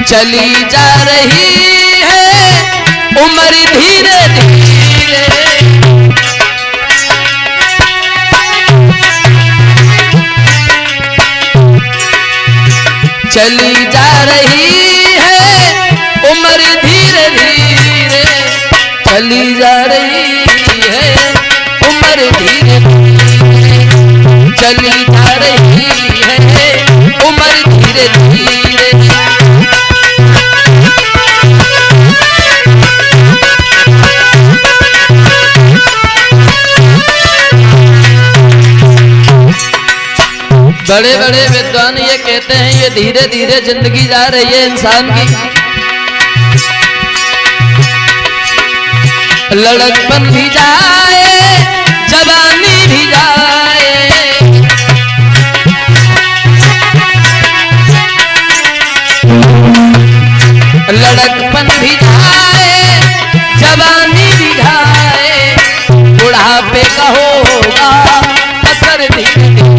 चली जा रही है उम्र धीरे धीरे, चली जा रही है उम्र धीरे धीरे, चली जा रही है उम्र धीरे धीरे, चली जा रही है उम्र धीरे धीरे। बड़े बड़े विद्वान ये कहते हैं ये धीरे धीरे जिंदगी जा रही है इंसान की, लड़कपन भी जाए जवानी भी जाए, लड़कपन भी जाए जवानी भी जाए, बुढ़ापे का होगा असर धीरे धीरे,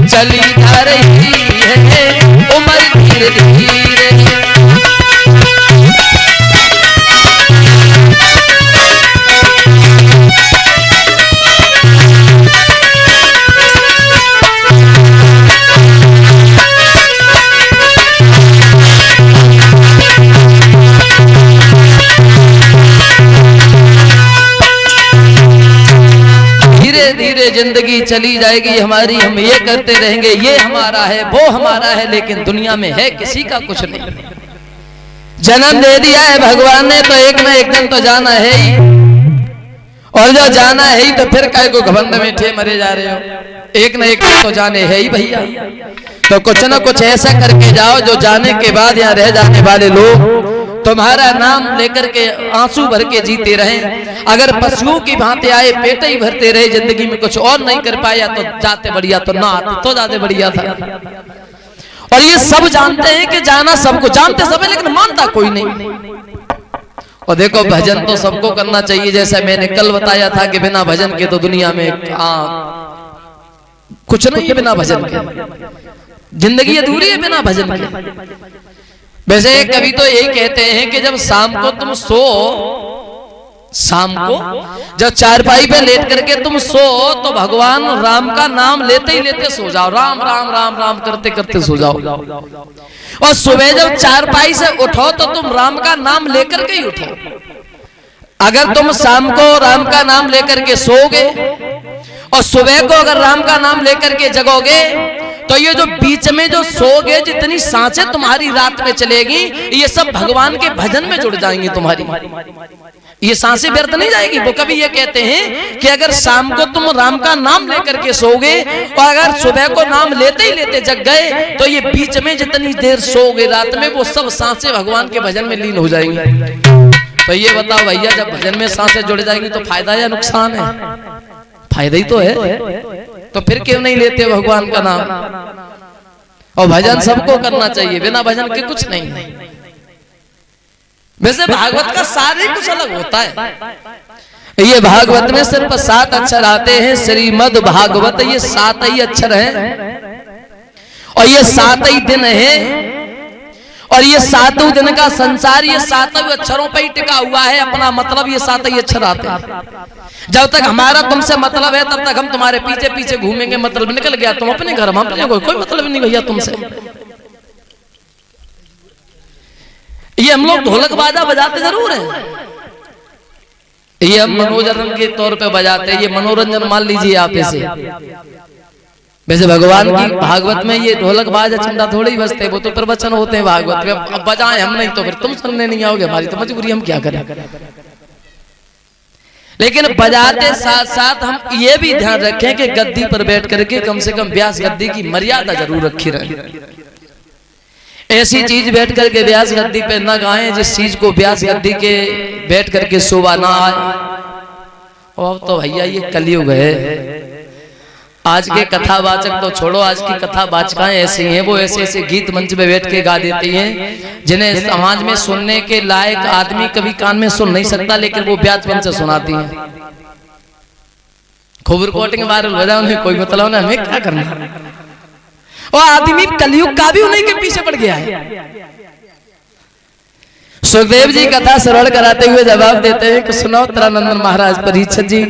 चली जा रही है उम्र धीरे धीरे। धीरे जिंदगी चली जाएगी हमारी, हम ये करते रहेंगे ये हमारा है वो हमारा है, लेकिन दुनिया में है किसी का कुछ नहीं। जन्म दे दिया है भगवान ने तो एक ना एक दिन तो जाना है ही, और जो जाना है ही तो फिर काय को घमंड में ठे मरे जा रहे हो, एक ना एक दिन तो जाने है ही भैया। तो कुछ ना कुछ ऐसा करके जाओ जो जाने के बाद यहाँ रह जाने वाले लोग तुम्हारा नाम लेकर के आंसू भर के जीते रहें। अगर पशुओं की भांति आए पेट ही भरते रहे, जिंदगी में कुछ और नहीं कर पाया तो जाते बढ़िया, तो ना आते तो जाते बढ़िया था। और ये सब जानते हैं कि जाना सबको, जानते सब है लेकिन मानता कोई नहीं। और देखो भजन तो सबको करना चाहिए, जैसा मैंने कल बताया था कि बिना भजन के तो दुनिया में कुछ नहीं है, बिना भजन के जिंदगी अधूरी है बिना भजन के। वैसे कभी तो यही कहते हैं कि जब शाम को तुम सो, शाम को जब चारपाई पे लेट करके तुम सो तो भगवान राम का नाम लेते ही लेते सो जाओ, राम राम राम राम करते करते सो जाओ। और सुबह जब चारपाई से उठो तो तुम राम का नाम लेकर के ही उठो। अगर तुम शाम को राम का नाम लेकर के सोओगे और सुबह को अगर राम का नाम लेकर के जगोगे तो ये जो बीच में जो सोगे, जितनी सांसें तुम्हारी रात में चलेगी, ये सब भगवान के भजन में जुड़ जाएंगी तुम्हारी। ये सांसें व्यर्थ नहीं जाएगी। वो कभी ये कहते हैं कि अगर शाम को तुम राम का नाम लेकर के सोगे और अगर सुबह को नाम लेते ही लेते जग गए तो ये बीच में जितनी देर सोगे रात में, वो सब सांसें भगवान के भजन में लीन हो जाएंगी। तो ये बताओ भैया, जब भजन में सांसें जुड़ जाएंगी तो फायदा या नुकसान है? फायदा ही तो है। तो फिर क्यों नहीं लेते भगवान का नाम? और भजन सबको करना चाहिए, बिना भजन के कुछ नहीं। वैसे भागवत का सार ही कुछ अलग होता है। ये भागवत में सिर्फ 7 अक्षर आते हैं, श्रीमद् भागवत, ये 7 ही अक्षर हैं और ये 7 ही दिन है। और ये 7 दिन का संसार ये 7 अक्षरों पर ही टिका हुआ है। अपना मतलब ये 7 ही अक्षर आते हैं। जब तक हमारा तुमसे मतलब है तब तक हम तुम्हारे पीछे पीछे घूमेंगे। मतलब निकल गया तुम अपने घर, हम अपने कोई मतलब नहीं भैया तुमसे। ये हम लोग ढोलक बाजा बजाते जरूर है, ये हम मनोरंजन के तौर पे बजाते हैं, ये मनोरंजन मान लीजिए आप इसे। वैसे भगवान की भागवत में ये ढोलक बाजा चिंता थोड़ी बजते, वो तो प्रवचन होते हैं भागवत में। अब बजाएं हम नहीं तो फिर तुम सुनने नहीं आओगे, हमारी तो मजबूरी, हम क्या करें। लेकिन बजाते साथ साथ हम ये भी ध्यान रखें कि गद्दी पर बैठ करके कम से कम व्यास गद्दी की मर्यादा जरूर रखी रहे। ऐसी चीज बैठ करके व्यास गद्दी पे न गाएं जिस चीज को व्यास गद्दी के बैठ करके शोभा ना आए। और तो भैया ये कलयुग है। आज के कथावाचक तो छोड़ो, आज की कथावाचिकाएं ऐसी हैं, वो ऐसे ऐसे गीत मंच पे बैठ के गा देती हैं जिन्हें समाज में सुनने के लायक आदमी कभी कान में सुन नहीं सकता, लेकिन वो व्यासपन से सुनाती हैं। खूब रिकॉर्डिंग वायरल हो जाए, उन्हें कोई मतलब ना, हमें क्या करना। और आदमी कलयुग का भी उन्हीं के पीछे पड़ गया है। सुखदेव जी कथा श्रवण कराते हुए जवाब देते हैं कि सुनो, तरानंदन महाराज परीक्षित जी